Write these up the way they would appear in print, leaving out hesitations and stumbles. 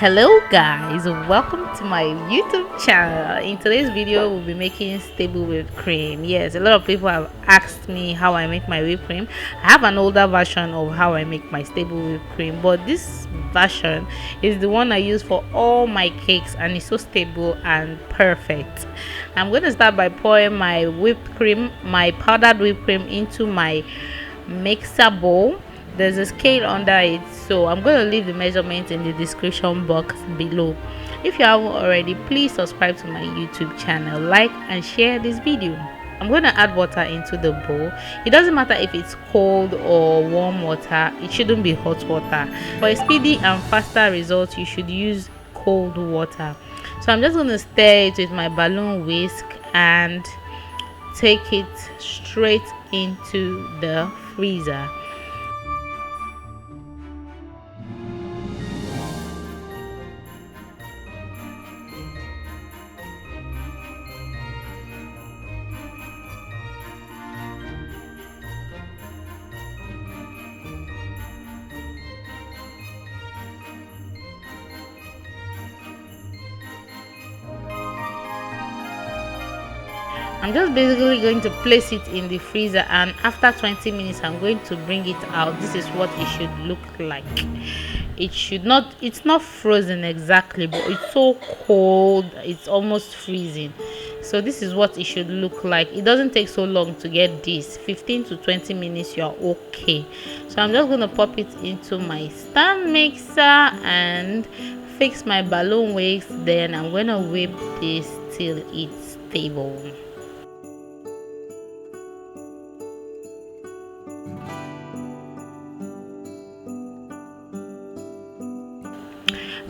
Hello guys, welcome to my YouTube channel. In today's video we'll be making stable whipped cream. Yes, a lot of people have asked me how I make my whipped cream. I have an older version of how I make my stable whipped cream, but this version is the one I use for all my cakes and it's so stable and perfect. I'm going to start by pouring my whipped cream, my powdered whipped cream, into my mixer bowl. There's a scale under it, so I'm going to leave the measurement in the description box below. If you haven't already, please subscribe to my YouTube channel, like and share this video. I'm going to add water into the bowl. It doesn't matter if it's cold or warm water, it shouldn't be hot water. For a speedy and faster result, you should use cold water. So I'm just going to stir it with my balloon whisk and take it straight into the freezer. I'm just basically going to place it in the freezer, and after 20 minutes I'm going to bring it out. This is what it should look like. It's not frozen exactly, but it's so cold, it's almost freezing. So this is what it should look like. It doesn't take so long to get this. 15 to 20 minutes, you're okay. So I'm just going to pop it into my stand mixer and fix my balloon whisk. Then I'm going to whip this till it's stable.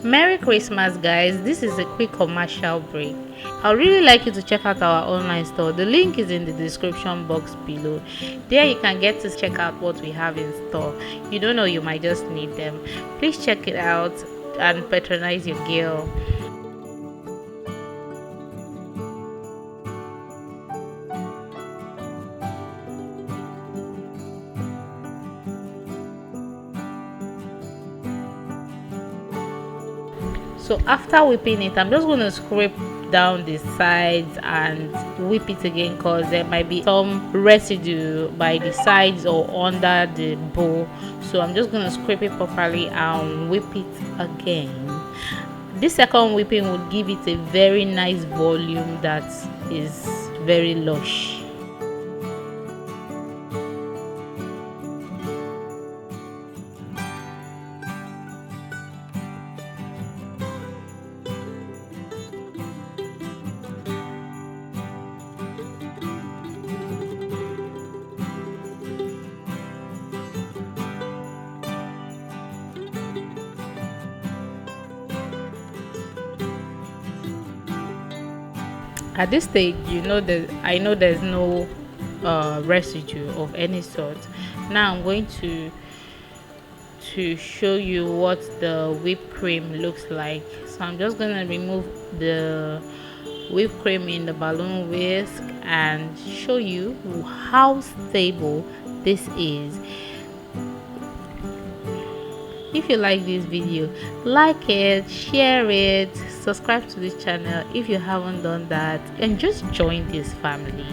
Merry Christmas guys, this is a quick commercial break. I would really like you to check out our online store. The link is in the description box below. There you can get to check out what we have in store. You don't know, you might just need them. Please check it out and patronize your girl. So after whipping it, I'm just going to scrape down the sides and whip it again, because there might be some residue by the sides or under the bowl. So I'm just going to scrape it properly and whip it again. This second whipping would give it a very nice volume that is very lush. At this stage, you know that I know there's no residue of any sort. Now I'm going to show you what the whipped cream looks like. So I'm just going to remove the whipped cream in the balloon whisk and show you how stable this is. If you like this video, like it, share it, subscribe to this channel if you haven't done that, and just join this family.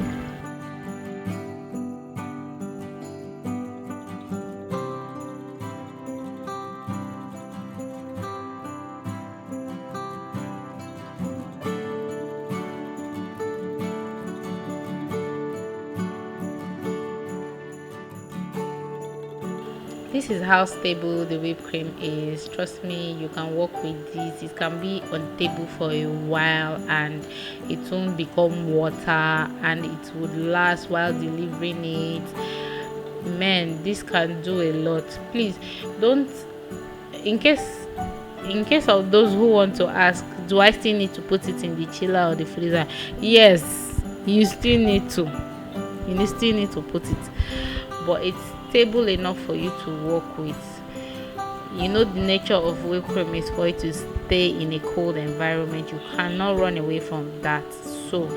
This is how stable the whipped cream is. Trust me, you can work with this. It can be on table for a while and it won't become water, and it would last while delivering it. Man, this can do a lot. Please don't, in case of those who want to ask, do I still need to put it in the chiller or the freezer? Yes, you still need to put it, but it's stable enough for you to work with. You know, the nature of whipped cream is for it to stay in a cold environment. You cannot run away from that. So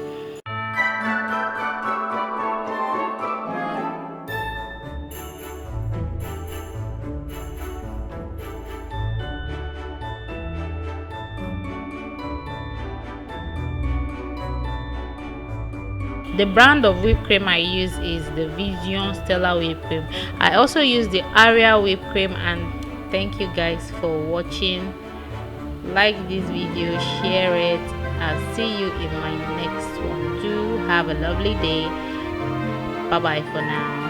The brand of whipped cream I use is the Vizyon Stella whipped cream. I also use the Aria whipped cream. And thank you guys for watching. Like this video, share it. I'll see you in my next one. Do have a lovely day. Bye bye for now.